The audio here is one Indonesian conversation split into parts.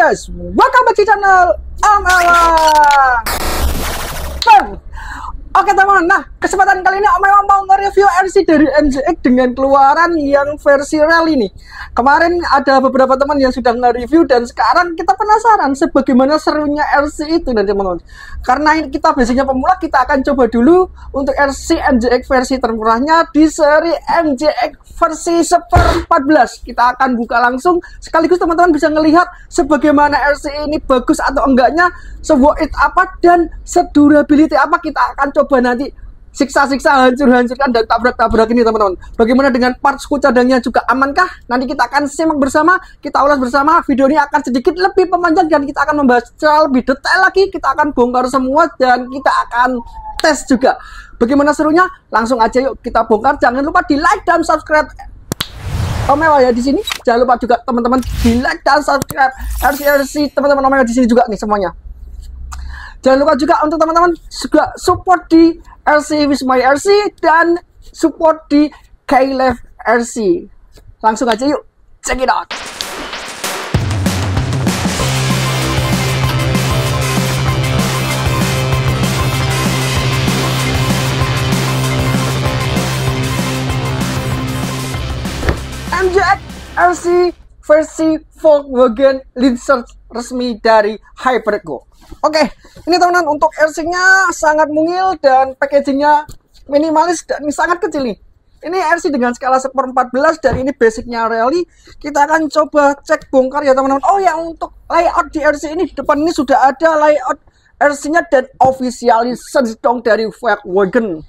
guys, welcome back to channel Om Ewang. Oke teman, nah kesempatan kali ini Om Ewang mau nge-review RC dari NJX dengan keluaran yang versi rally nih. Kemarin ada beberapa teman yang sudah nge-review dan sekarang kita penasaran sebagaimana serunya RC itu nanti teman-teman. Karena kita basicnya pemula, kita akan coba dulu untuk RC NJX versi termurahnya di seri NJX versi 14. Kita akan buka langsung sekaligus teman-teman bisa ngelihat sebagaimana RC ini bagus atau enggaknya, seworth it apa dan sedurability apa. Kita akan coba nanti siksa-siksa, hancur-hancurkan dan tabrak-tabrak ini teman-teman. Bagaimana dengan partsku cadangnya juga amankah? Nanti kita akan simak bersama, kita ulas bersama. Video ini akan sedikit lebih memanjang dan kita akan membahas secara lebih detail lagi. Kita akan bongkar semua dan kita akan tes juga. Bagaimana serunya? Langsung aja yuk kita bongkar. Jangan lupa di like dan subscribe Om Ewang ya di sini. Jangan lupa juga teman-teman di like dan subscribe RC teman-teman Om Ewang di sini juga nih semuanya. Jangan lupa juga untuk teman-teman juga support di RC with my RC dan support di KLF RC. Langsung aja yuk, check it out. NJX RC versi Volkswagen license resmi dari Hypergo. Oke, ini teman-teman untuk RC-nya sangat mungil dan packagingnya minimalis dan sangat kecil nih. Ini RC dengan skala 1/14 dan ini basicnya rally. Kita akan coba cek bongkar ya teman-teman. Oh ya, untuk layout di RC ini di depan ini sudah ada layout RC-nya dan official license dong dari Volkswagen.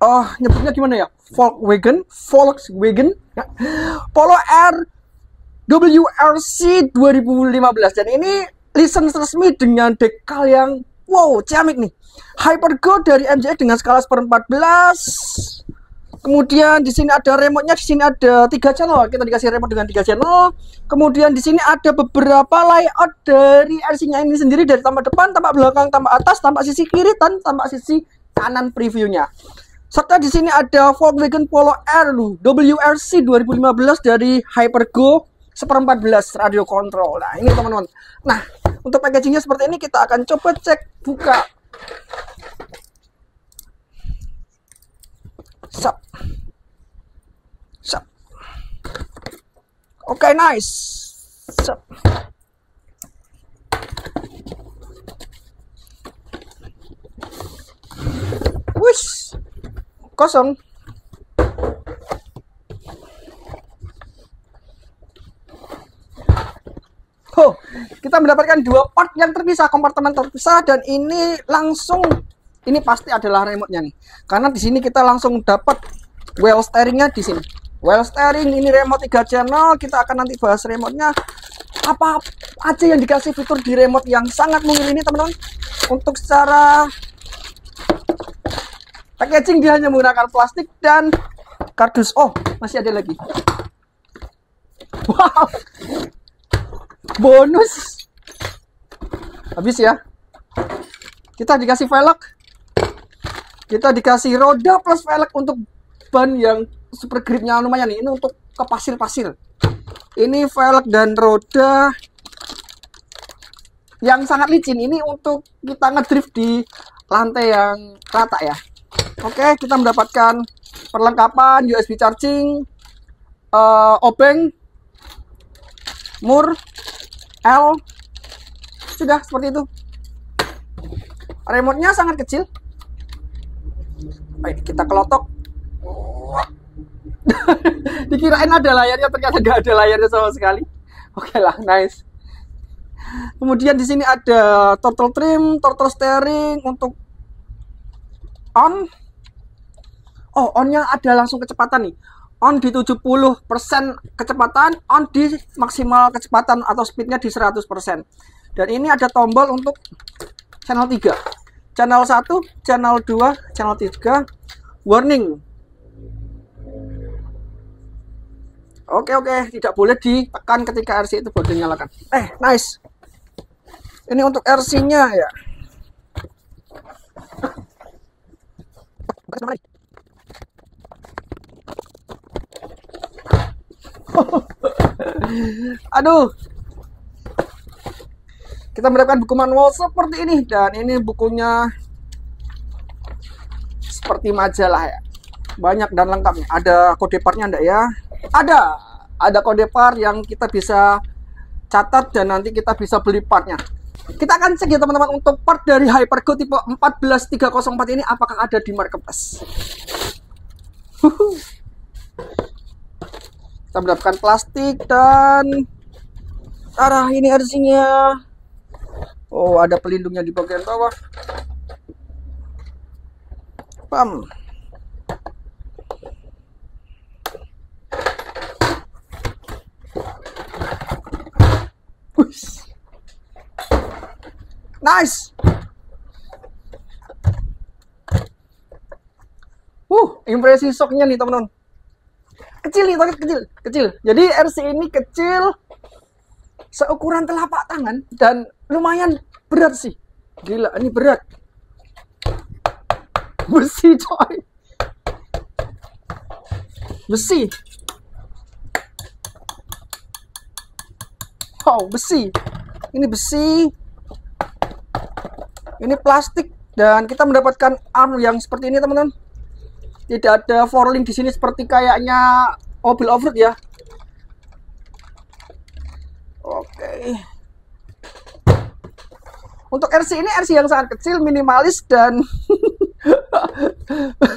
Oh, nyebutnya gimana ya? Volkswagen Polo R WRC 2015 dan ini license resmi dengan dekal yang wow, ciamik nih. Hypergo dari NJX dengan skala 1/14. Kemudian di sini ada remote-nya, di sini ada 3 channel. Kita dikasih remote dengan 3 channel. Kemudian di sini ada beberapa layout dari RC-nya ini sendiri, dari tampak depan, tampak belakang, tampak atas, tampak sisi kiri dan tampak sisi kanan previewnya. Serta di sini ada Volkswagen Polo R WRC 2015 dari Hypergo 1/14 radio control. Nah, ini teman-teman. Nah, untuk packagingnya seperti ini, kita akan coba cek buka. Sap. Oke, nice. Sap. Wush. Kosong. Oh, kita mendapatkan 2 part yang terpisah, kompartemen terpisah, dan ini langsung, ini pasti adalah remote-nya nih. Karena di sini kita langsung dapat wheel steering-nya di sini. Wheel steering ini remote 3 channel. Kita akan nanti bahas remote-nya. Apa aja yang dikasih fitur di remote yang sangat mungil ini, teman-teman. Untuk secara packaging dia hanya menggunakan plastik dan kardus. Oh, masih ada lagi. Wow. Bonus. Habis ya. Kita dikasih velg. Kita dikasih roda plus velg untuk ban yang super gripnya lumayan nih. Ini untuk ke pasir-pasir. Ini velg dan roda yang sangat licin. Ini untuk kita ngedrift di lantai yang rata ya. Oke, kita mendapatkan perlengkapan USB charging, obeng, mur, L, sudah seperti itu. Remote-nya sangat kecil. Baik, kita kelotok. Dikirain ada layarnya, ternyata nggak ada layarnya sama sekali. Oke lah, nice. Kemudian di sini ada throttle trim, throttle steering untuk on. Oh, on-nya ada langsung kecepatan nih. On di 70% kecepatan, on di maksimal kecepatan atau speednya di 100%. Dan ini ada tombol untuk channel 3, channel 1, channel 2, channel 3, warning. Oke, tidak boleh ditekan ketika RC itu baru dinyalakan. Nice. Ini untuk RC-nya ya. Aduh. Kita mendapatkan buku manual seperti ini, dan ini bukunya seperti majalah ya, banyak dan lengkapnya. Ada kode partnya enggak ya? Ada kode part yang kita bisa catat dan nanti kita bisa beli partnya. Kita akan cek ya teman-teman untuk part dari Hypergo tipe 14304 ini apakah ada di marketplace. Kita mendapatkan plastik dan ini RC-nya. Oh, ada pelindungnya di bagian bawah. Pam. Nice. Impresi shocknya nih teman-teman. Kecil nih, kecil. Jadi RC ini kecil, seukuran telapak tangan dan lumayan berat sih. Gila, ini berat. Besi coy. Besi. Wow, besi. Ini besi. Ini plastik dan kita mendapatkan arm yang seperti ini teman-teman. Tidak ada forling di sini seperti kayaknya mobil off-road ya. Oke. Untuk RC ini RC yang sangat kecil, minimalis dan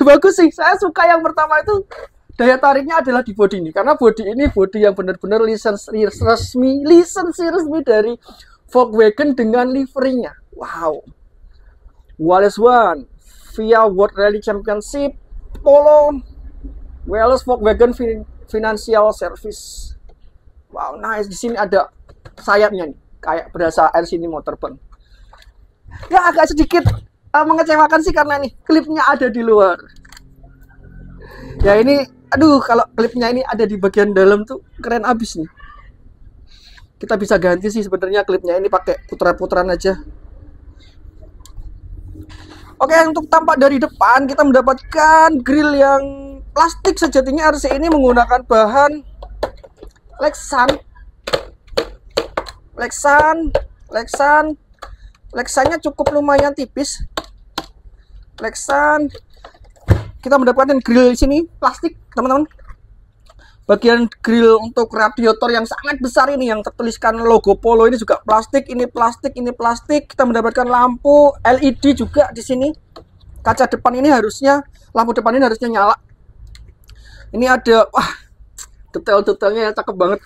bagus sih. Saya suka yang pertama itu daya tariknya adalah di bodi ini, karena bodi ini bodi yang benar-benar lisensi resmi dari Volkswagen dengan liverinya. Wow. Wallace One via World Rally Championship Polo Wallace Volkswagen Financial Service. Wow, nice. Di sini ada sayapnya nih, kayak berasa RC ini mau terbang. Ya agak sedikit mengecewakan sih karena nih klipnya ada di luar. Ya ini, aduh, kalau klipnya ini ada di bagian dalam tuh keren abis nih. Kita bisa ganti sih sebenarnya klipnya ini pakai puteran-puteran aja. Oke, untuk tampak dari depan kita mendapatkan grill yang plastik. Sejatinya RC ini menggunakan bahan Lexannya cukup lumayan tipis. Lexan. Kita mendapatkan grill di sini plastik, teman-teman. Bagian grill untuk radiator yang sangat besar ini yang tertuliskan logo Polo ini juga plastik, ini plastik, ini plastik. Kita mendapatkan lampu LED juga di sini. Kaca depan ini harusnya, lampu depan ini harusnya nyala. Ini ada, wah, detail-detailnya ya cakep banget.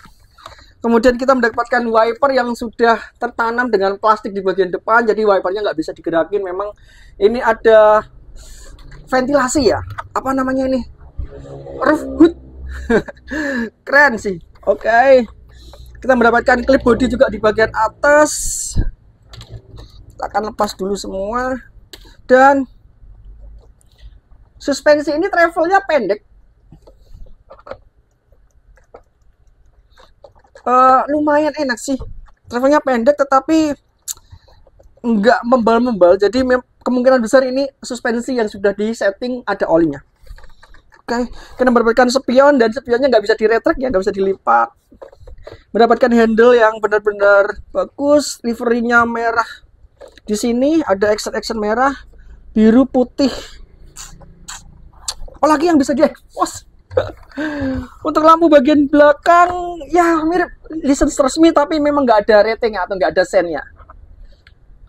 Kemudian kita mendapatkan wiper yang sudah tertanam dengan plastik di bagian depan, jadi wipernya nggak bisa digerakin. Memang ini ada ventilasi ya, apa namanya ini, roof hood. Keren sih. Oke. Kita mendapatkan klip body juga di bagian atas. Kita akan lepas dulu semua. Dan suspensi ini travelnya pendek. Lumayan enak sih. Travelnya pendek tetapi nggak membal-membal. Jadi kemungkinan besar ini suspensi yang sudah di setting ada olinya. Oke, kita mendapatkan spion dan spionnya nggak bisa diretrek ya, nggak bisa dilipat. Mendapatkan handle yang benar-benar bagus, liverinya merah. Di sini ada accent merah, biru, putih. Apalagi yang bisa di-expose. Untuk lampu bagian belakang, ya mirip lisensi resmi tapi memang nggak ada rating atau nggak ada sennya.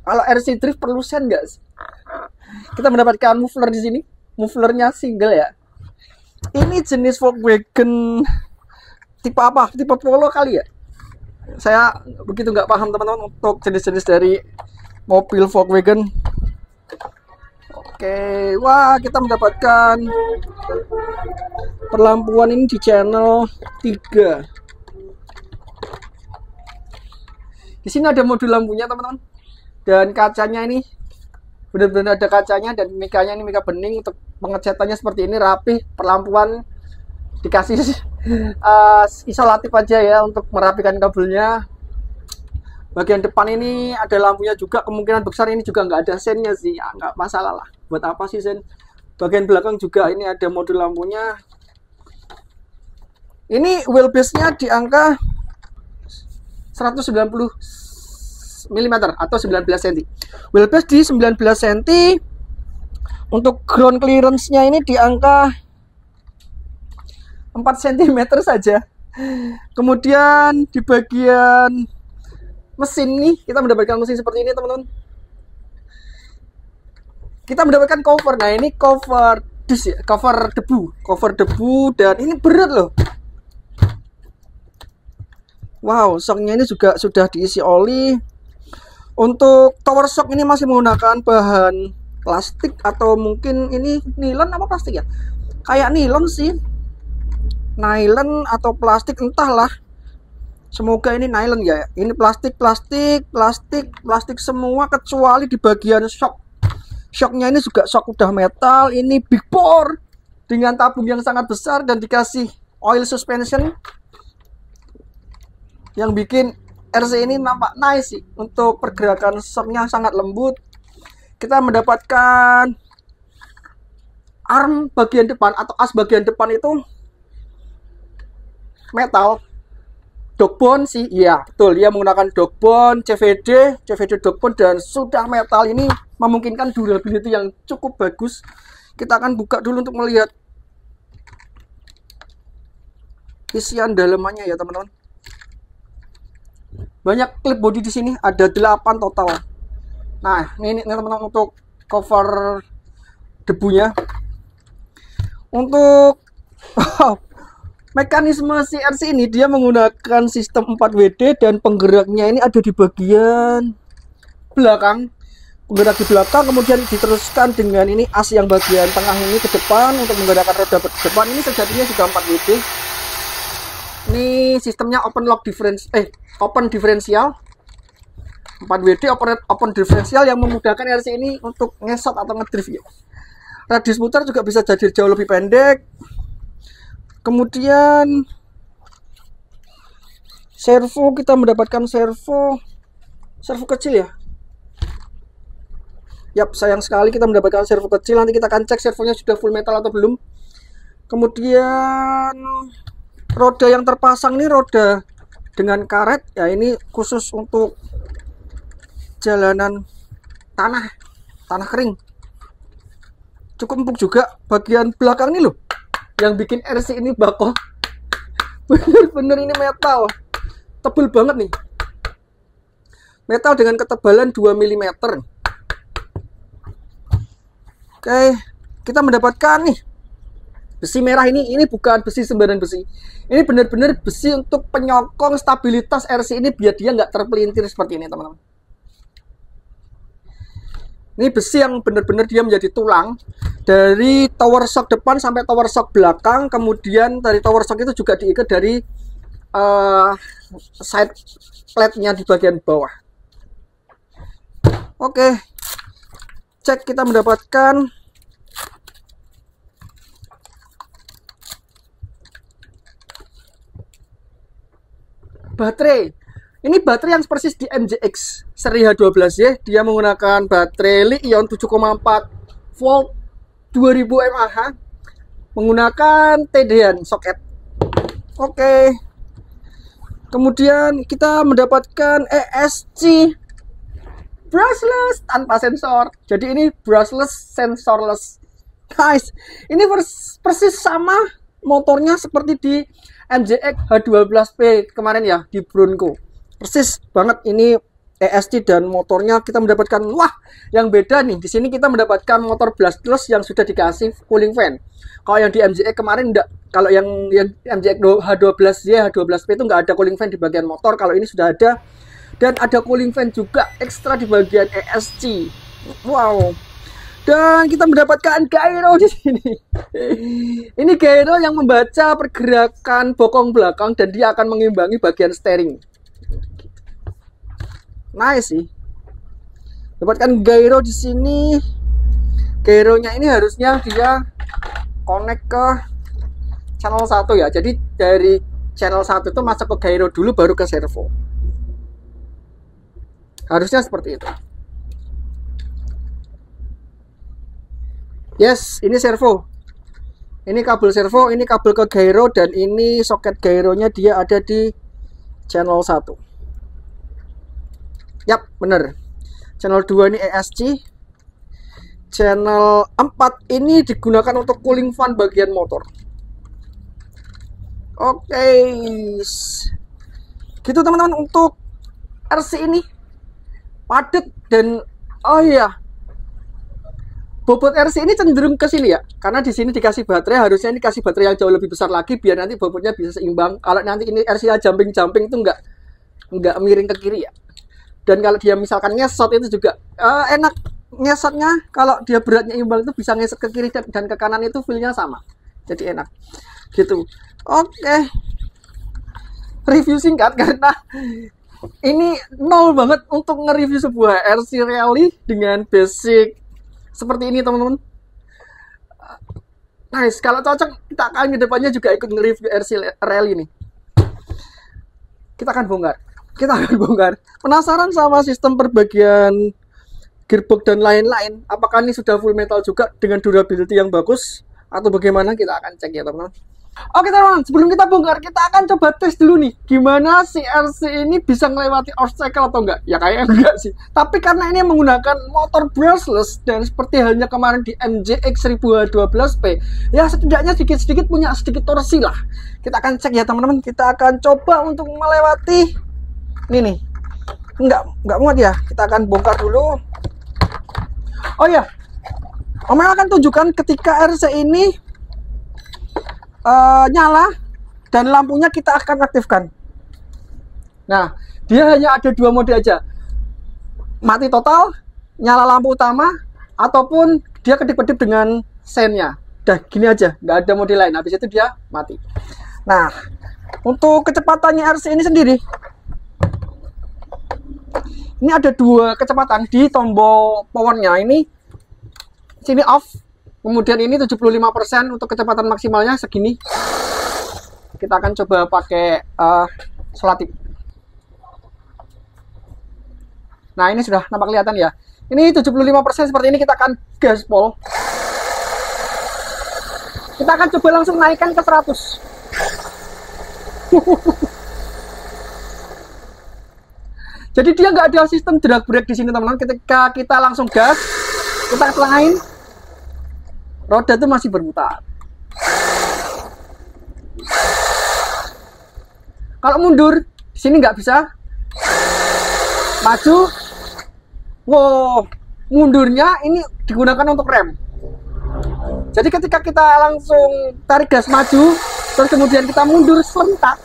Kalau RC Drift perlu sen nggak sih? Kita mendapatkan muffler di sini, mufflernya single ya. Ini jenis Volkswagen tipe apa? Tipe Polo kali ya? Saya begitu nggak paham teman-teman untuk jenis-jenis dari mobil Volkswagen. Oke, wah kita mendapatkan perlampuan ini di channel 3. Di sini ada modul lampunya teman-teman. Dan kacanya ini benar-benar ada kacanya dan mikanya ini mika bening. Untuk pengecatannya seperti ini rapi, perlampuan dikasih isolatif aja ya untuk merapikan kabelnya. Bagian depan ini ada lampunya juga, kemungkinan besar ini juga nggak ada sennya sih, ya, nggak masalah lah. Buat apa sih sen? Bagian belakang juga ini ada modul lampunya. Ini wheelbase-nya di angka 199 mm atau 19 cm. Wheelbase di 19 cm. Untuk ground clearance-nya ini di angka 4 cm saja. Kemudian di bagian mesin nih kita mendapatkan mesin seperti ini teman-teman. Kita mendapatkan cover. Nah ini cover dus ya, cover debu dan ini berat loh. Wow, shocknya ini juga sudah diisi oli. Untuk tower shock ini masih menggunakan bahan plastik atau mungkin ini nilon apa plastik ya? Kayak nilon sih. Nylon atau plastik entahlah. Semoga ini nylon ya. Ini plastik semua kecuali di bagian shock. Shocknya ini juga shock udah metal. Ini big bore dengan tabung yang sangat besar dan dikasih oil suspension yang bikin RC ini nampak nice sih. Untuk pergerakan shocknya sangat lembut. Kita mendapatkan arm bagian depan atau as bagian depan itu metal dogbone sih, iya betul, dia menggunakan dogbone CVD dogbone dan sudah metal. Ini memungkinkan durability yang cukup bagus. Kita akan buka dulu untuk melihat isian dalamannya ya teman-teman. Banyak clip body di sini, ada 8 total. Nah ini teman-teman untuk cover debunya. Untuk mekanisme CRC ini dia menggunakan sistem 4WD dan penggeraknya ini ada di bagian belakang. Penggerak di belakang kemudian diteruskan dengan ini as yang bagian tengah ini ke depan untuk menggerakkan roda ke depan. Ini sejatinya juga 4WD. Ini sistemnya open differential. 4WD open differential yang memudahkan RC ini untuk ngesot atau ngedrift ya. Radius putar juga bisa jadi jauh lebih pendek. Kemudian servo, kita mendapatkan servo kecil ya. Yap, sayang sekali kita mendapatkan servo kecil. Nanti kita akan cek servonya sudah full metal atau belum. Kemudian roda yang terpasang ini roda dengan karet ya, ini khusus untuk jalanan tanah kering. Cukup empuk juga. Bagian belakang ini loh yang bikin RC ini bako. Bener-bener ini metal tebel banget nih, metal dengan ketebalan 2 mm. Oke, kita mendapatkan nih besi merah ini bukan besi sembarang besi. Ini benar-benar besi untuk penyokong stabilitas RC ini biar dia nggak terpelintir seperti ini teman-teman. Ini besi yang benar-benar dia menjadi tulang dari tower shock depan sampai tower shock belakang. Kemudian dari tower shock itu juga diikat dari side plate-nya di bagian bawah. Oke, cek, kita mendapatkan baterai. Ini baterai yang persis di MJX seri H12 ya. Dia menggunakan baterai Li-ion 7,4 volt 2000 mAh menggunakan TD-an soket. Oke. Kemudian kita mendapatkan ESC brushless tanpa sensor. Jadi ini brushless sensorless. Guys, ini persis sama motornya seperti di MJX H12P kemarin ya, di Bronco. Persis banget ini ESC dan motornya kita mendapatkan, wah yang beda nih. Di sini kita mendapatkan motor brushless yang sudah dikasih cooling fan. Kalau yang di MJX kemarin enggak, kalau yang MJX H12Y, H12P itu enggak ada cooling fan di bagian motor. Kalau ini sudah ada, dan ada cooling fan juga ekstra di bagian ESC. Wow. Dan kita mendapatkan gyro di sini. Ini gyro yang membaca pergerakan bokong belakang dan dia akan mengimbangi bagian steering. Nice sih. Dapatkan gyro di sini. Gyronya ini harusnya dia connect ke channel 1 ya. Jadi dari channel 1 itu masuk ke gyro dulu baru ke servo. Harusnya seperti itu. Yes, ini servo. Ini kabel servo, ini kabel ke gyro, dan ini soket gyronya dia ada di channel 1. Yap, bener. Channel 2 ini ESC. Channel 4 ini digunakan untuk cooling fan bagian motor. Oke. Gitu teman-teman untuk RC ini. Padat dan oh iya. Bobot RC ini cenderung ke sini ya. Karena di sini dikasih baterai, harusnya ini dikasih baterai yang jauh lebih besar lagi biar nanti bobotnya bisa seimbang. Kalau nanti ini RC-nya jumping-jumping itu enggak miring ke kiri ya. Dan kalau dia misalkan ngesot itu juga enak ngesotnya, kalau dia beratnya imbang itu bisa ngesot ke kiri dan ke kanan itu feel-nya sama. Jadi enak. Gitu. Oke. Review singkat karena ini nol banget untuk nge-review sebuah RC Rally dengan basic seperti ini teman-teman. Nice, kalau cocok kita akan ke depannya juga ikut nge-review RC Rally ini. Kita akan bongkar. Penasaran sama sistem perbagian gearbox dan lain-lain? Apakah ini sudah full metal juga dengan durability yang bagus atau bagaimana? Kita akan cek ya teman-teman. Oke teman-teman, sebelum kita bongkar, kita akan coba tes dulu nih gimana si RC ini bisa melewati obstacle atau enggak. Ya kayaknya enggak sih, tapi karena ini menggunakan motor brushless dan seperti halnya kemarin di MJX 1012P, ya setidaknya sedikit-sedikit punya sedikit torsi lah. Kita akan cek ya teman-teman. Kita akan coba untuk melewati ini nih. Enggak muat ya. Kita akan bongkar dulu. Oh ya, Om akan tunjukkan ketika RC ini nyala dan lampunya kita akan aktifkan. Nah, dia hanya ada dua mode aja, mati total, nyala lampu utama, ataupun dia kedip-kedip dengan sennya. Udah gini aja, nggak ada mode lain. Habis itu dia mati. Nah, untuk kecepatannya RC ini sendiri, ini ada dua kecepatan di tombol powernya. Ini sini off. Kemudian ini 75% untuk kecepatan maksimalnya segini. Kita akan coba pakai selatip. Nah, ini sudah nampak kelihatan ya. Ini 75% seperti ini, kita akan gaspol. Kita akan coba langsung naikkan ke 100. Jadi dia nggak ada sistem drag brake di sini teman-teman. Ketika kita langsung gas, kita tengahin, roda itu masih berputar. Kalau mundur, di sini nggak bisa. Maju, wow, mundurnya ini digunakan untuk rem. Jadi ketika kita langsung tarik gas maju, terus kemudian kita mundur serentak,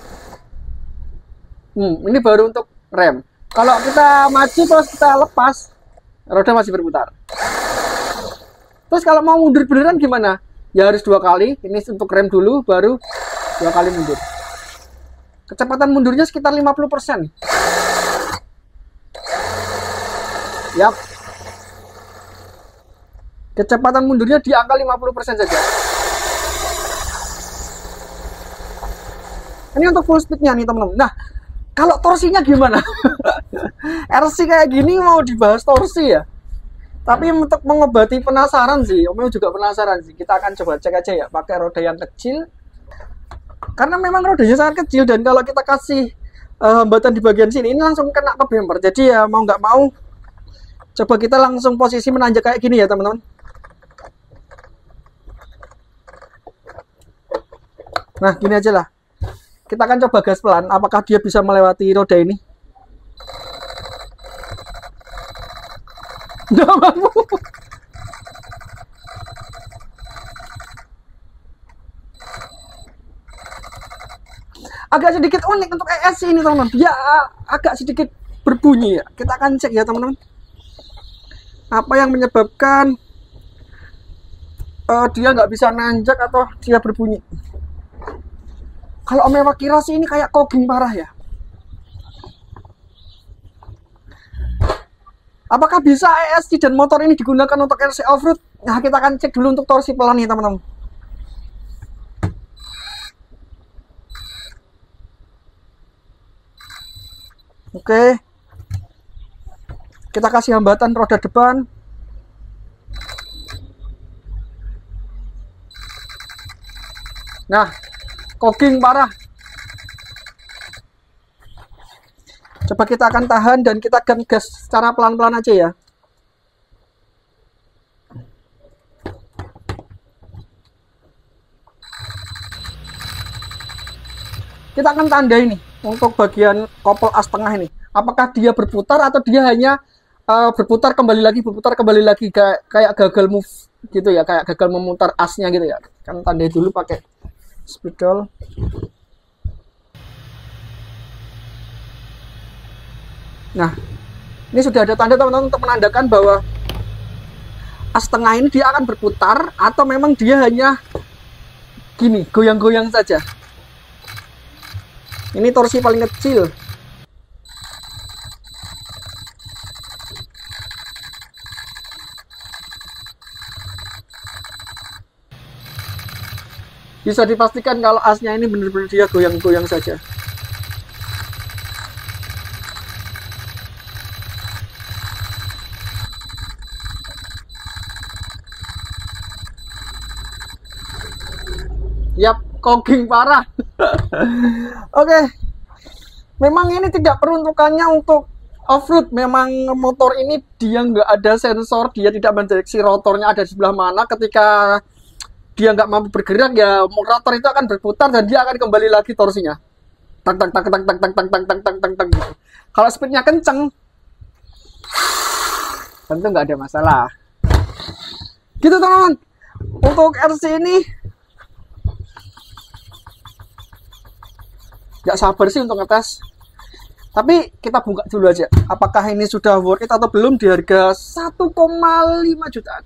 ini baru untuk rem. Kalau kita maju terus kita lepas, roda masih berputar. Terus kalau mau mundur beneran gimana? Ya harus 2 kali. Ini untuk rem dulu, baru 2 kali mundur. Kecepatan mundurnya sekitar 50%. Yap. Kecepatan mundurnya di angka 50% saja. Ini untuk full speednya nih teman-teman. Nah, kalau torsinya gimana? RC kayak gini mau dibahas torsi ya? Tapi untuk mengobati penasaran sih, Om juga penasaran sih. Kita akan coba cek aja ya, pakai roda yang kecil. Karena memang rodanya sangat kecil dan kalau kita kasih hambatan di bagian sini, ini langsung kena ke bumper. Jadi ya mau nggak mau, coba kita langsung posisi menanjak kayak gini ya teman-teman. Nah gini aja lah. Kita akan coba gas pelan, apakah dia bisa melewati roda ini. Nggak mampu. Agak sedikit unik untuk ESC ini teman-teman. Dia agak sedikit berbunyi ya. Kita akan cek ya teman-teman. Apa yang menyebabkan dia nggak bisa nanjak atau dia berbunyi. Kalau Om Ewa kira sih ini kayak kogging parah ya. Apakah bisa ESC dan motor ini digunakan untuk RC off-road? Nah, kita akan cek dulu untuk torsi pelan nih, teman-teman. Oke. Kita kasih hambatan roda depan. Nah, kogging parah. Coba kita akan tahan dan kita akan gas secara pelan-pelan aja ya. Kita akan tandai nih untuk bagian kopel as tengah ini. Apakah dia berputar atau dia hanya berputar kembali lagi kayak gagal move gitu ya, kayak gagal memutar asnya gitu ya. Kan tandai dulu pakai spidol. Nah, ini sudah ada tanda teman-teman untuk menandakan bahwa as tengah ini dia akan berputar atau memang dia hanya gini, goyang-goyang saja. Ini torsi paling kecil. Bisa dipastikan kalau asnya ini benar-benar dia goyang-goyang saja. Yap, koking parah. Oke. Memang ini tidak peruntukannya untuk off-road. Memang motor ini dia nggak ada sensor, dia tidak mendeteksi rotornya ada di sebelah mana. Ketika dia nggak mampu bergerak, ya rotor itu akan berputar dan dia akan kembali lagi torsinya. Tang tang tang tang tang tang tang tang tang tang tang gitu. Kalau speednya kenceng, tentu nggak ada masalah. Gitu teman-teman. Untuk RC ini nggak sabar sih untuk ngetes, tapi kita buka dulu aja apakah ini sudah worth it atau belum di harga 1,5 jutaan.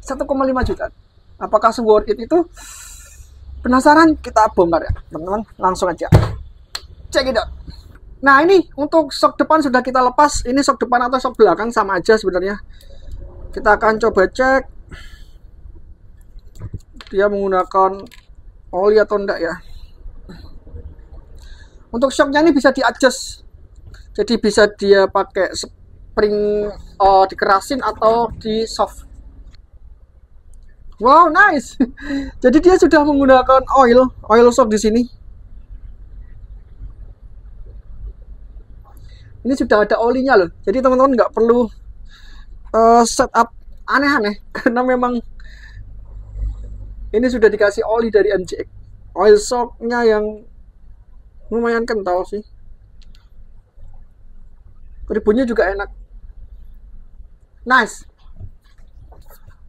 1,5 jutaan apakah worth it itu? Penasaran? Kita bongkar ya teman-teman, langsung aja cek it out. Nah, ini untuk sok depan sudah kita lepas. Ini sok depan atau sok belakang sama aja sebenarnya. Kita akan coba cek dia menggunakan oli atau enggak ya. Untuk shocknya ini bisa di-adjust, jadi bisa dia pakai spring dikerasin atau di soft. Wow, nice. Jadi dia sudah menggunakan oil shock di sini. Ini sudah ada olinya loh. Jadi teman-teman nggak perlu setup aneh-aneh karena memang ini sudah dikasih oli dari MJX. Oil shocknya yang lumayan kental sih. Ributnya juga enak. Nice.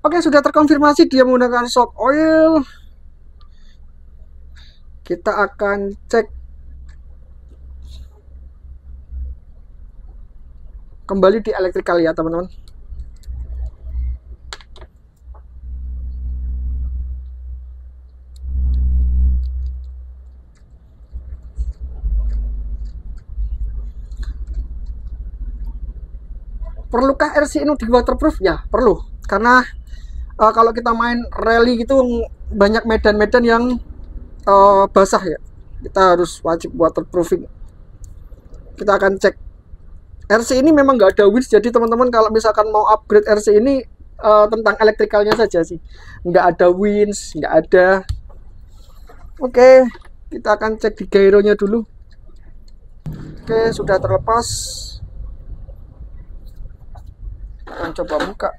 Oke, sudah terkonfirmasi dia menggunakan shock oil. Kita akan cek kembali di elektrikal ya teman-teman. Perlukah RC ini di waterproof? Ya, perlu. Karena kalau kita main rally gitu banyak medan-medan yang basah ya. Kita harus wajib waterproofing. Kita akan cek. RC ini memang nggak ada winch, jadi teman-teman kalau misalkan mau upgrade RC ini tentang elektrikalnya saja sih. Nggak ada winch, nggak ada. Oke, kita akan cek di gyronya dulu. Oke, sudah terlepas. Akan coba buka.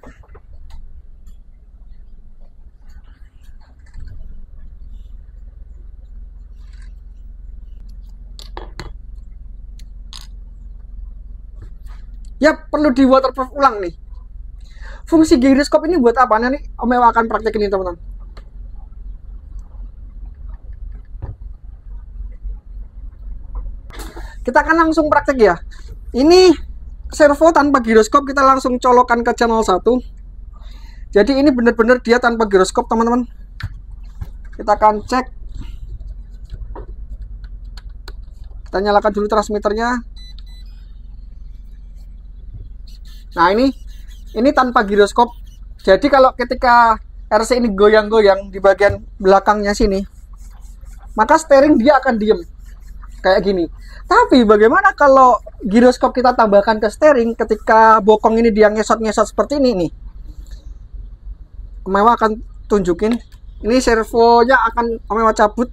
Ya, perlu di waterproof ulang nih. Fungsi gyroscope ini buat apa nih? Om Ewa akan praktekin ini teman-teman. Kita akan langsung praktek ya. Ini servo tanpa gyroscope, kita langsung colokan ke channel 1. Jadi ini benar-benar dia tanpa gyroscope teman-teman. Kita akan cek. Kita nyalakan dulu transmitternya. Nah, ini tanpa gyroscope. Jadi kalau ketika RC ini goyang-goyang di bagian belakangnya sini, maka steering dia akan diem kayak gini. Tapi bagaimana kalau gyroscope kita tambahkan ke steering, ketika bokong ini dia ngesot-ngesot seperti ini nih. Om Ewa akan tunjukin. Ini servonya akan Om Ewa cabut.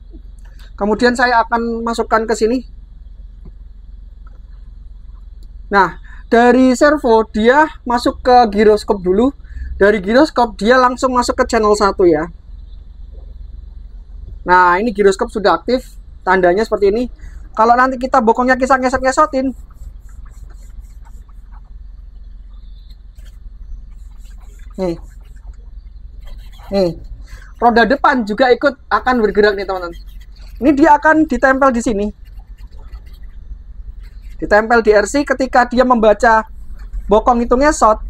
Kemudian saya akan masukkan ke sini. Nah, dari servo dia masuk ke giroskop dulu. Dari giroskop dia langsung masuk ke channel 1 ya. Nah, ini giroskop sudah aktif. Tandanya seperti ini. Kalau nanti kita bokongnya kita ngesot-ngesotin, nih, roda depan juga ikut akan bergerak nih teman-teman. Ini dia akan ditempel di sini, ditempel di RC. Ketika dia membaca bokong itu ngesot,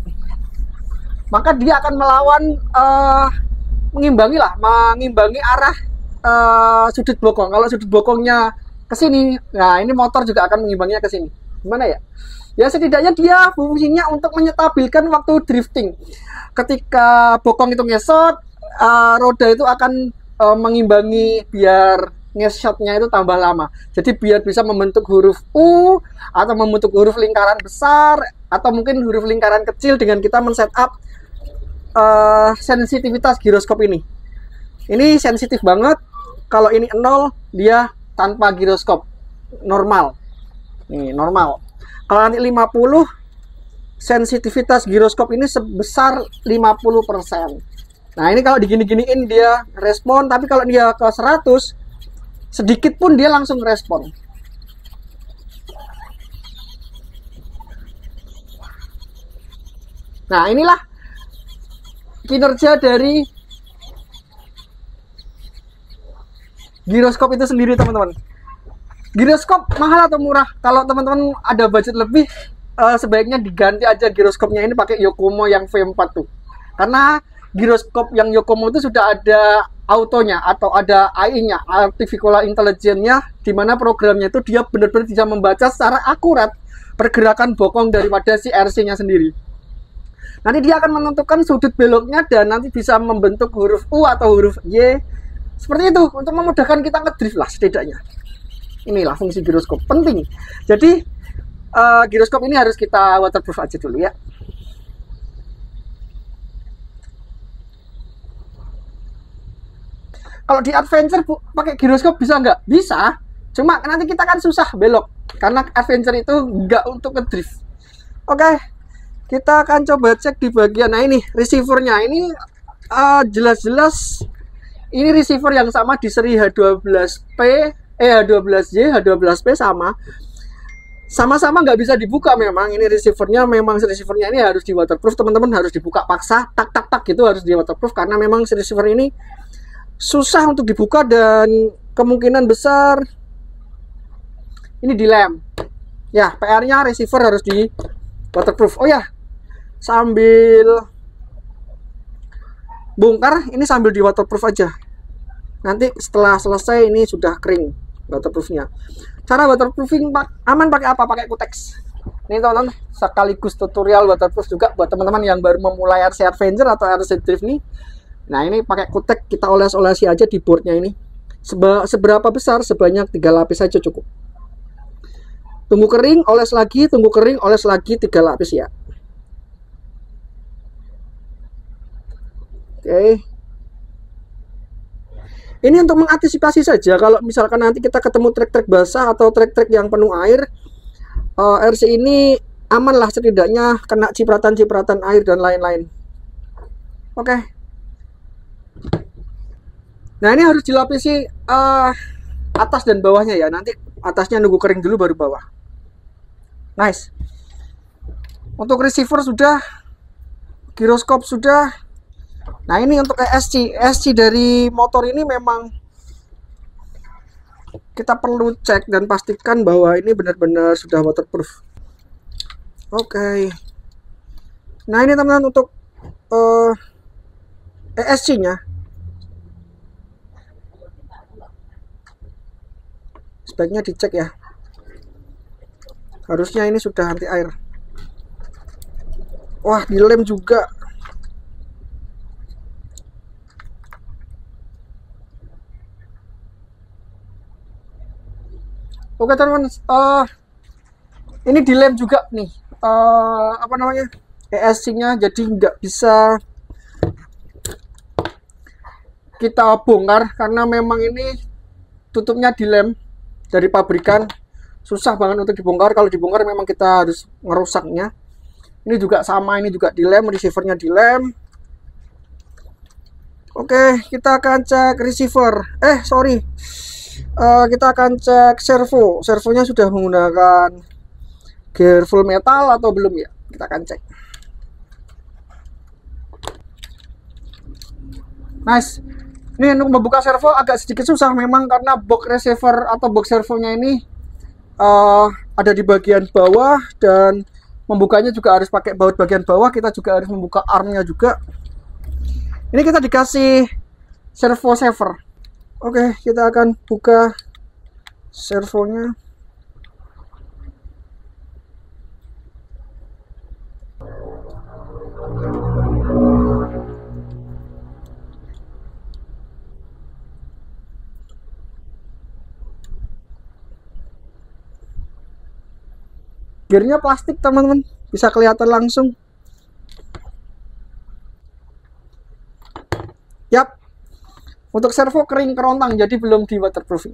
maka dia akan melawan, mengimbangi arah sudut bokong. Kalau sudut bokongnya ke sini, nah ini motor juga akan mengimbanginya ke sini. Gimana ya? Ya setidaknya dia fungsinya untuk menyetabilkan waktu drifting. Ketika bokong itu ngesot, roda itu akan mengimbangi biar ngesotnya itu tambah lama. Jadi biar bisa membentuk huruf U atau membentuk huruf lingkaran besar atau mungkin huruf lingkaran kecil dengan kita men-setup sensitivitas giroskop ini. Ini sensitif banget. Kalau ini 0, dia tanpa giroskop, normal. Nih, normal. Kalau nanti 50, sensitivitas giroskop ini sebesar 50%. Nah, ini kalau digini-giniin dia respon, tapi kalau dia ke 100, sedikit pun dia langsung respon. Nah, inilah kinerja dari giroskop itu sendiri, teman-teman. Giroskop mahal atau murah? Kalau teman-teman ada budget lebih, sebaiknya diganti aja giroskopnya ini pakai Yokomo yang V4 tuh. Karena giroskop yang Yokomo itu sudah ada autonya atau ada AI-nya, Artificial Intelligence-nya, di mana programnya itu dia benar-benar bisa membaca secara akurat pergerakan bokong daripada si RC-nya sendiri. Nanti dia akan menentukan sudut beloknya dan nanti bisa membentuk huruf U atau huruf Y. Seperti itu, untuk memudahkan kita ngedrift lah setidaknya. Inilah fungsi giroskop, penting. Jadi giroskop ini harus kita waterproof aja dulu ya. Kalau di adventure pakai giroskop bisa nggak? Bisa, cuma nanti kita kan susah belok karena adventure itu nggak untuk ngedrift. Oke, kita akan coba cek di bagian, nah ini receivernya. Ini jelas-jelas ini receiver yang sama di seri H12P, H12Y, H12P sama-sama nggak bisa dibuka. Memang ini receivernya, ini harus di waterproof, teman-teman. Harus dibuka paksa, tak gitu, harus di waterproof karena memang receiver ini susah untuk dibuka dan kemungkinan besar ini dilem. Ya, PR-nya receiver harus di waterproof. Oh ya, sambil bongkar ini sambil di waterproof aja. Nanti setelah selesai ini sudah kering waterproofnya. Cara waterproofing aman pakai apa? Pakai Kutex. Ini teman-teman, sekaligus tutorial waterproof juga buat teman-teman yang baru memulai RC Adventure atau RC Drift nih. Nah, ini pakai Kutex, kita oles-olesi aja di boardnya ini. Seberapa besar? Sebanyak 3 lapis saja cukup. Tunggu kering, oles lagi, tunggu kering, oles lagi, 3 lapis ya. Oke. Ini untuk mengantisipasi saja kalau misalkan nanti kita ketemu trek-trek basah atau trek-trek yang penuh air, RC ini aman lah setidaknya kena cipratan-cipratan air dan lain-lain. Oke. Nah, ini harus dilapisi atas dan bawahnya ya. Nanti atasnya nunggu kering dulu baru bawah. Nice. Untuk receiver sudah, giroskop sudah. Nah, ini untuk ESC dari motor ini memang kita perlu cek dan pastikan bahwa ini benar-benar sudah waterproof. Oke. Nah, ini teman-teman untuk ESC-nya. Sebaiknya dicek ya. Harusnya ini sudah anti air. Wah, dilem juga. Oke teman-teman, ini dilem juga nih, apa namanya, ESC-nya, jadi nggak bisa kita bongkar karena memang ini tutupnya dilem dari pabrikan. susah banget untuk dibongkar. Kalau dibongkar memang kita harus ngerusaknya. Ini juga sama, ini juga dilem, receivernya dilem. Oke, kita akan cek receiver. Sorry. Kita akan cek servo. Servonya sudah menggunakan gear full metal atau belum ya? Kita akan cek. Nice. Ini untuk membuka servo agak sedikit susah memang karena box receiver atau box servonya ini ada di bagian bawah dan membukanya juga harus pakai baut bagian bawah. Kita juga harus membuka armnya juga. Ini kita dikasih servo saver. Oke, kita akan buka servonya. Gearnya plastik teman-teman, bisa kelihatan langsung. Yap, untuk servo kering kerontang, jadi belum di waterproofing.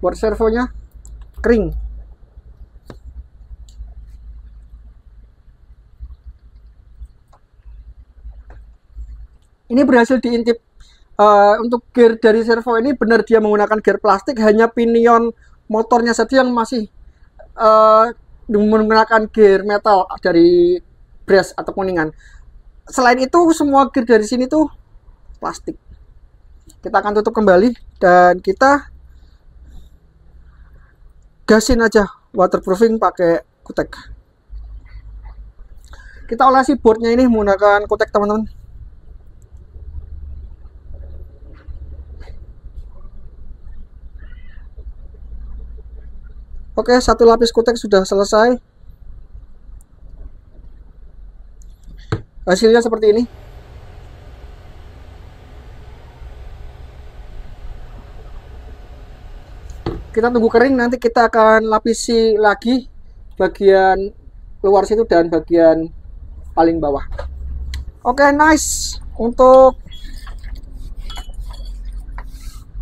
Buat servonya kering. Ini berhasil diintip. Untuk gear dari servo ini benar dia menggunakan gear plastik, hanya pinion motornya saja yang masih menggunakan gear metal dari brass atau kuningan. Selain itu semua gear dari sini tuh plastik. Kita akan tutup kembali dan kita gasin aja waterproofing pakai kutek. Kita olesi boardnya ini menggunakan kutek teman-teman. Oke, satu lapis kutek sudah selesai. Hasilnya seperti ini. Kita tunggu kering, nanti kita akan lapisi lagi bagian luar situ dan bagian paling bawah. Oke, nice. Untuk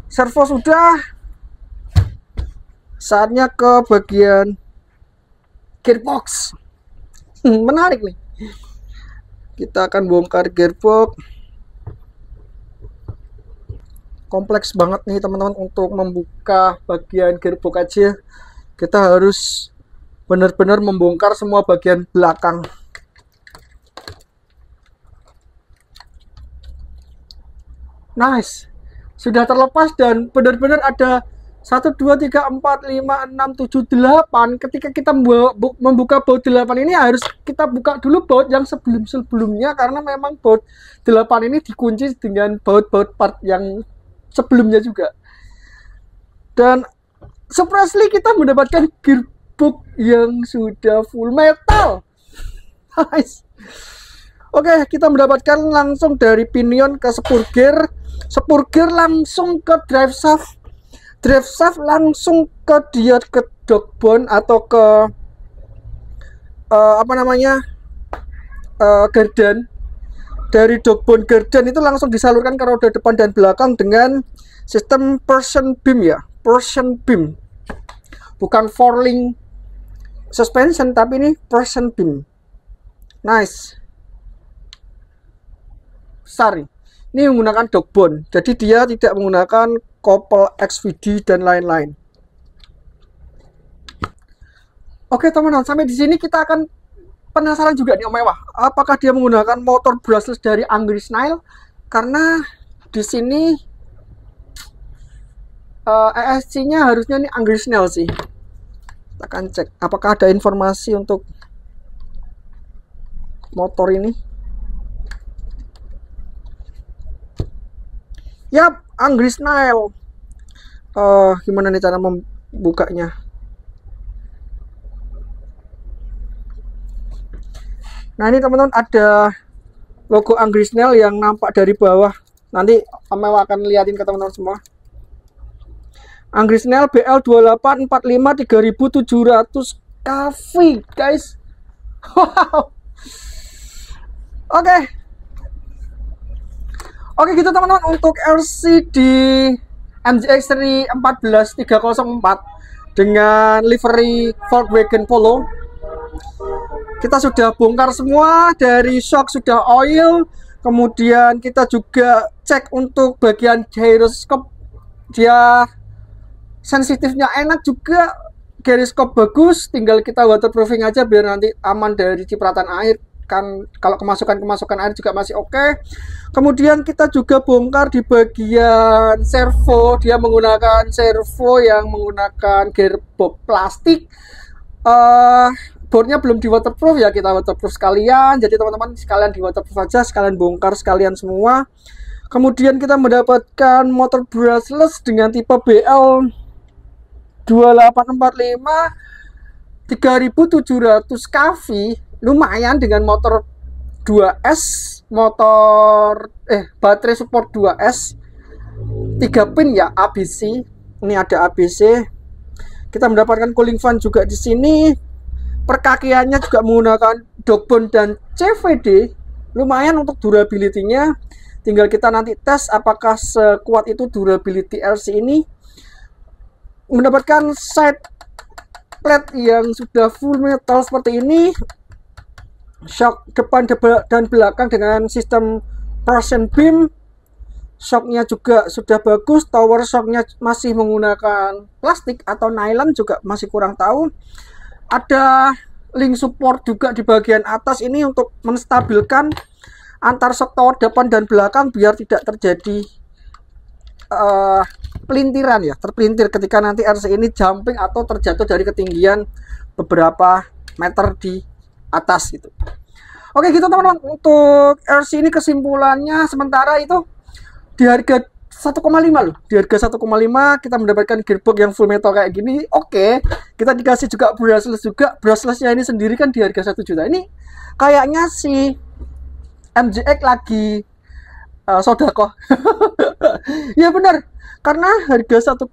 servo sudah. Saatnya ke bagian gearbox. Menarik nih. Kita akan bongkar gearbox. Kompleks banget nih teman-teman. Untuk membuka bagian gearbox aja kita harus benar-benar membongkar semua bagian belakang. Nice. Sudah terlepas dan benar-benar ada 1, 2, 3, 4, 5, 6, 7, 8. Ketika kita membuka baut 8 ini harus kita buka dulu baut yang sebelum-sebelumnya, karena memang baut 8 ini dikunci dengan baut-baut part yang sebelumnya juga. Dan surprisingly kita mendapatkan gearbox yang sudah full metal. Nice. Oke, kita mendapatkan langsung dari pinion ke spur gear langsung ke drive shaft langsung ke dogboard atau ke gardan. Dari dogboard gardan itu langsung disalurkan ke roda depan dan belakang dengan sistem Precision beam ya, Precision beam, bukan four link suspension tapi ini Precision beam. Nice. Sorry, ini menggunakan dogboard, jadi dia tidak menggunakan couple XVD dan lain-lain. Oke teman-teman, sampai di sini kita akan penasaran juga nih Om Mewah, apakah dia menggunakan motor brushless dari Angry Snail? Karena di sini ESC-nya harusnya nih Angry Snail sih. Kita akan cek apakah ada informasi untuk motor ini. Yap, Angry Snail. Gimana nih cara membukanya? Nah ini teman-teman ada logo Angry Snail yang nampak dari bawah. Nanti Om Mewah akan liatin ke teman-teman semua. Angry Snail BL2845 3700 kV guys. Wow, Oke gitu teman-teman, untuk RC di MGX seri 14304 dengan livery Volkswagen Polo kita sudah bongkar semua. Dari shock sudah oil, kemudian kita juga cek untuk bagian gyroscope, dia sensitifnya enak juga, gyroscope bagus, tinggal kita waterproofing aja biar nanti aman dari cipratan air kan. Kalau kemasukan air juga masih oke. Kemudian kita juga bongkar di bagian servo, dia menggunakan servo yang menggunakan gearbox plastik. Boardnya belum di waterproof ya, kita waterproof sekalian. Jadi teman-teman sekalian di waterproof aja, sekalian bongkar sekalian semua. Kemudian kita mendapatkan motor brushless dengan tipe BL 2845 3700 kV, lumayan dengan motor 2S, baterai support 2S, 3 pin ya, ABC. Ini ada ABC. Kita mendapatkan cooling fan juga di sini. Perkakiannya juga menggunakan Dogbone dan CVD, lumayan untuk durability-nya. Tinggal kita nanti tes apakah sekuat itu durability RC ini. Mendapatkan side plate yang sudah full metal seperti ini. Shock depan dan belakang dengan sistem Prussian beam. Shocknya juga sudah bagus. Tower shocknya masih menggunakan plastik atau nylon, juga masih kurang tahu. Ada link support juga di bagian atas ini untuk menstabilkan antar shock tower depan dan belakang biar tidak terjadi pelintiran ya, terpelintir ketika nanti RC ini jumping atau terjatuh dari ketinggian beberapa meter di atas gitu. Oke gitu teman-teman, untuk RC ini kesimpulannya sementara itu di harga 1,5 loh. Di harga 1,5 kita mendapatkan gearbox yang full metal kayak gini. Oke, kita dikasih juga brushless juga. Brushlessnya ini sendiri kan di harga 1 juta. Ini kayaknya si MGX lagi sodako. Ya benar, karena harga 1,5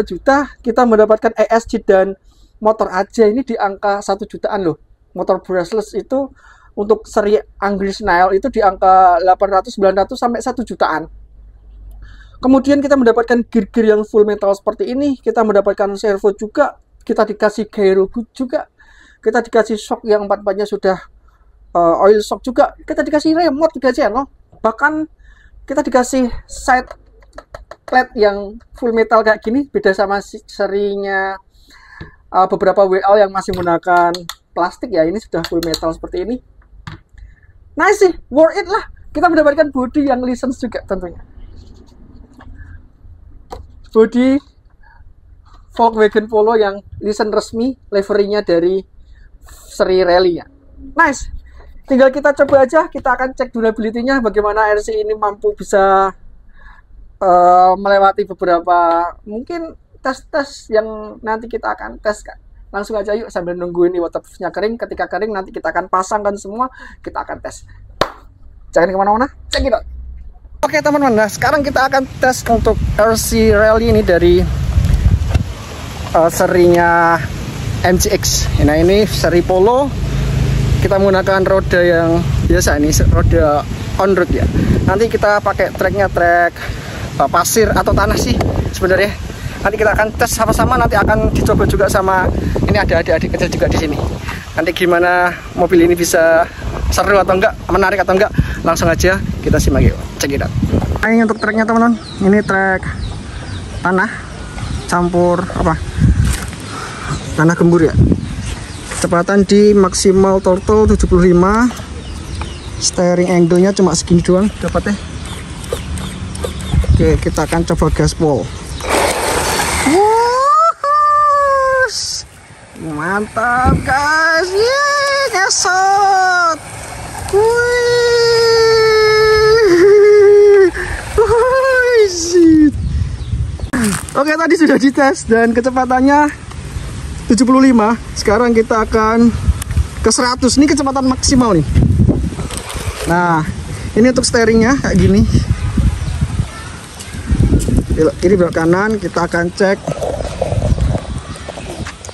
juta kita mendapatkan ESC dan motor aja ini di angka 1 jutaan loh. Motor brushless itu untuk seri Anglish Nile itu di angka 800, 900 sampai 1 jutaan. Kemudian kita mendapatkan gear-gear yang full metal seperti ini. Kita mendapatkan servo juga. Kita dikasih gyro juga. Kita dikasih shock yang 4-4-nya sudah oil shock juga. Kita dikasih remote juga channel. Bahkan kita dikasih side plate yang full metal kayak gini. Beda sama serinya beberapa WL yang masih menggunakan plastik ya. Ini sudah full metal seperti ini. Nice sih, worth it lah. Kita mendapatkan body yang license juga tentunya. Body Volkswagen Polo yang license resmi, liverynya dari seri rally-nya. Nice. Tinggal kita coba aja, kita akan cek durability-nya bagaimana RC ini mampu bisa melewati beberapa mungkin tes-tes yang nanti kita akan tes kan. Langsung aja yuk sambil nungguin waterproofnya kering. Ketika kering nanti kita akan pasangkan semua, kita akan tes. Jangan kemana-mana, cek it out. Oke teman-teman, nah sekarang kita akan tes untuk RC Rally ini dari serinya MGX. Nah ini seri Polo. Kita menggunakan roda yang biasa, ini roda on road ya. Nanti kita pakai treknya trek pasir atau tanah sih sebenarnya. Nanti kita akan tes sama-sama, nanti akan dicoba juga sama ini ada adik-adik kecil juga di sini. Nanti gimana mobil ini bisa seru atau enggak, menarik atau enggak, langsung aja kita simak yuk, cek it out. Ini untuk treknya teman-teman, ini trek tanah campur apa, tanah gembur ya. Kecepatan di maksimal throttle 75, steering angle-nya cuma segini doang dapatnya. Oke, kita akan coba gaspol. Mantap guys, yeay, ngesot. Oke, tadi sudah dites dan kecepatannya 75. Sekarang kita akan ke 100. Ini kecepatan maksimal nih. Nah, ini untuk steeringnya kayak gini. Belok kiri, belok kanan. Kita akan cek.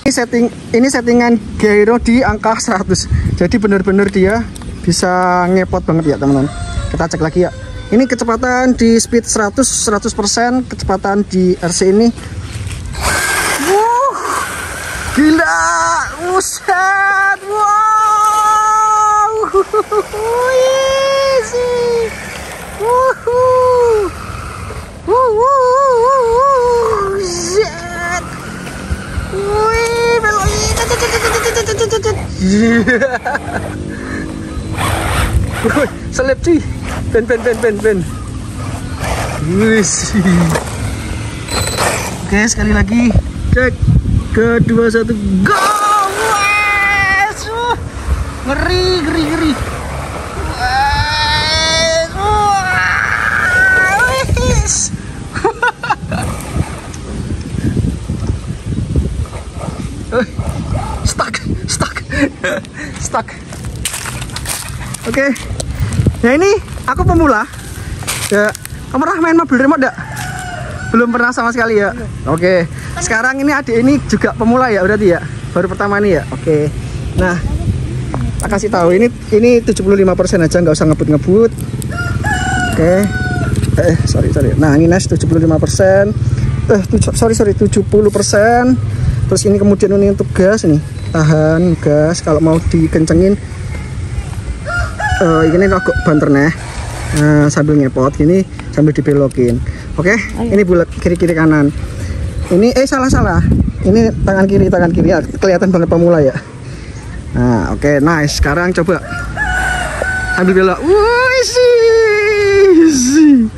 Ini settingan gyro di angka 100. Jadi benar-benar dia bisa ngepot banget ya teman-teman. Kita cek lagi ya. Ini kecepatan di speed 100%, kecepatan di RC ini. Gila, buset, wow, easy, shit, wih, belok ini, selip cuy, ben, oke, sekali lagi, cek, 3, 2, 1, go, wes, ngeri, wes, stuck. Oke. Nah ini aku pemula. Ya, kamu pernah main mobil remote enggak? Belum pernah sama sekali ya. Oke. Sekarang ini adik ini juga pemula ya berarti ya. Baru pertama nih ya. Oke. Nah, tak kasih tahu ini 75% aja, nggak usah ngebut-ngebut. Oke. Sorry. Nah, ini Nes 75%. 70%. Terus ini kemudian ini untuk gas nih. Tahan gas kalau mau dikencengin. Ini rokok banter nih. Sambil ngepot gini sambil dibelokin. Oke, ini bulat kiri kanan. Ini salah. Ini tangan kiri ya. Kelihatan banget pemula ya. Nah, oke, nice. Sekarang coba ambil belok. Easy.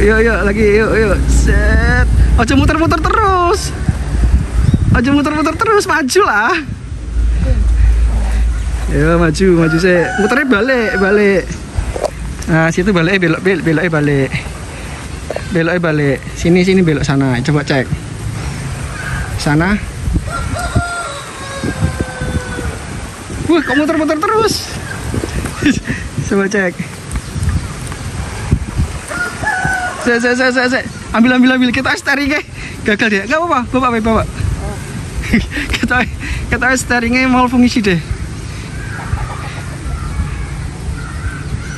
Yuk lagi. Set. Aja muter-muter terus. Maju lah. Ya maju sih. Muternya balik. Nah, situ balik beloknya balik. Beloknya balik. Sini belok sana. Coba cek. Sana. Wah, kok muter-muter terus. Coba cek. Saya. Ambil kita steeringnya gagal deh. Enggak apa-apa, bawa. Kita steeringnya mau fungsi deh.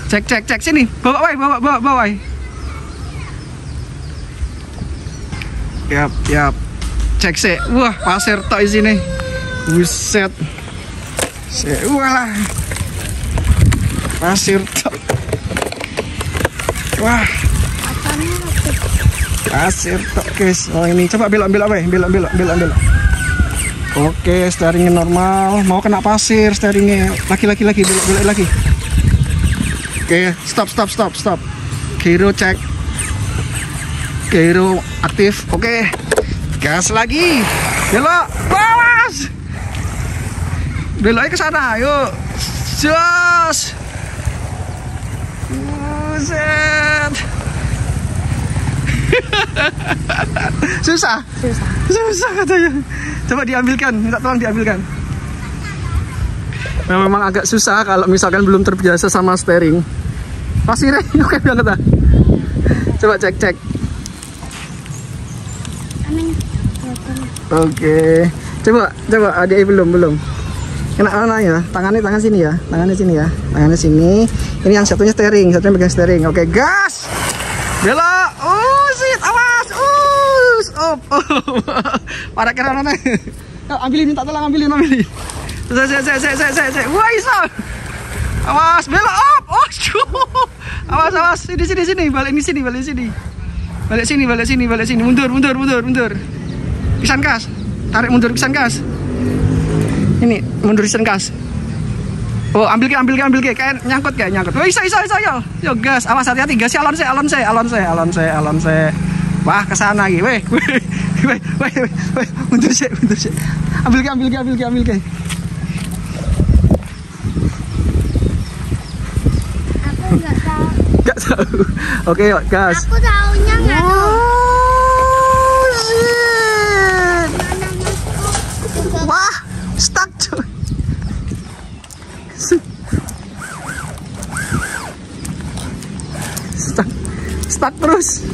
Cek sini. Bawa. Yap. Cek sih. Wah, pasir tok di sini. Buset. Walah. Pasir tok. Wah. Pasir tok, guys. Oh, ini coba belok. Oke, steeringnya normal. Mau kena pasir steeringnya. Lagi belok lagi. Oke, stop. Giro cek. Giro aktif. Oke. Gas lagi. Belok. Bawas. Beloknya ke sana. Yuk. Jos. Buset. Susah katanya. Coba diambilkan, minta tolong diambilkan. Memang agak susah kalau misalkan belum terbiasa sama steering. Pasirnya oke banget ah. Coba cek. Oke. Coba adik belum. Enak mana ya? Tangan sini ya. Tangannya sini. Ini yang satunya steering, satunya pegang steering. Oke, gas. Belok. Shit, awas. Para kira mana? Ambilin, minta tolong ambilin. Saya. Wah, iso. Awas, belok. Awas. Sini. Balik sini. Balik sini. Mundur. Pisan gas. Tarik mundur pisan gas. Ini mundur pisan gas. Oh, ambil ke. Kayak nyangkut. Oh, iso. Yo, gas. Awas, hati-hati. Gas alon saya. Wah, kesana lagi. Weh. Mundur sih. Ambil ke. Aku nggak tahu. Oke, yuk, gas. Aku taunya nggak tahu. Wah, stuck cuy. Stuck terus.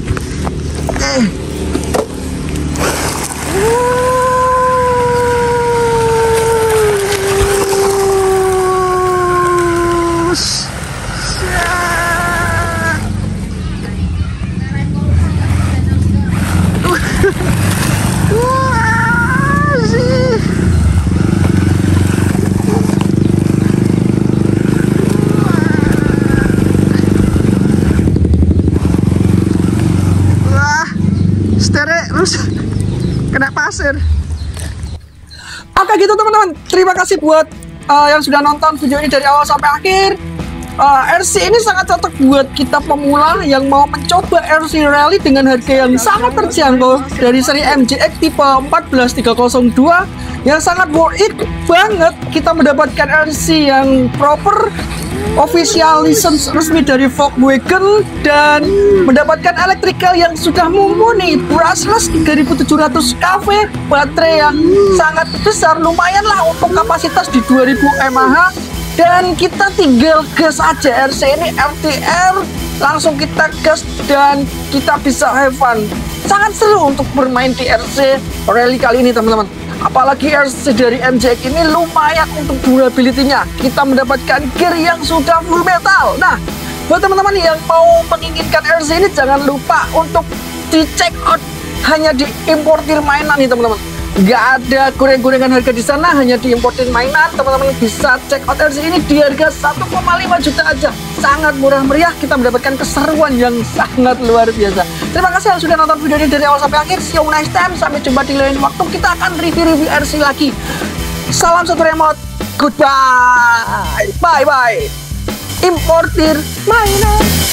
pasir. Oke gitu teman-teman, terima kasih buat yang sudah nonton video ini dari awal sampai akhir. RC ini sangat cocok buat kita pemula yang mau mencoba RC Rally dengan harga yang sangat terjangkau dari seri MJX tipe 14302 yang sangat worth it banget. Kita mendapatkan RC yang proper, official license resmi dari Volkswagen, dan mendapatkan electrical yang sudah mumpuni, brushless 3700 kW, baterai yang sangat besar, lumayan lah untuk kapasitas di 2000 mAh. Dan kita tinggal gas aja, RC ini RTR, langsung kita gas dan kita bisa have fun. Sangat seru untuk bermain di RC Rally kali ini teman-teman. Apalagi RC dari MJX ini lumayan untuk durability-nya. Kita mendapatkan gear yang sudah full metal. Nah, buat teman-teman yang mau menginginkan RC ini, jangan lupa untuk di check out hanya di importir mainan nih teman-teman. Gak ada goreng-gorengan harga di sana, hanya diimportin mainan. Teman-teman bisa check out RC ini di harga 1,5 juta aja. Sangat murah meriah, kita mendapatkan keseruan yang sangat luar biasa. Terima kasih yang sudah nonton video ini dari awal sampai akhir. See you next time, sampai jumpa di lain waktu. Kita akan review-review RC lagi. Salam satu remote, goodbye, bye-bye. Importir mainan.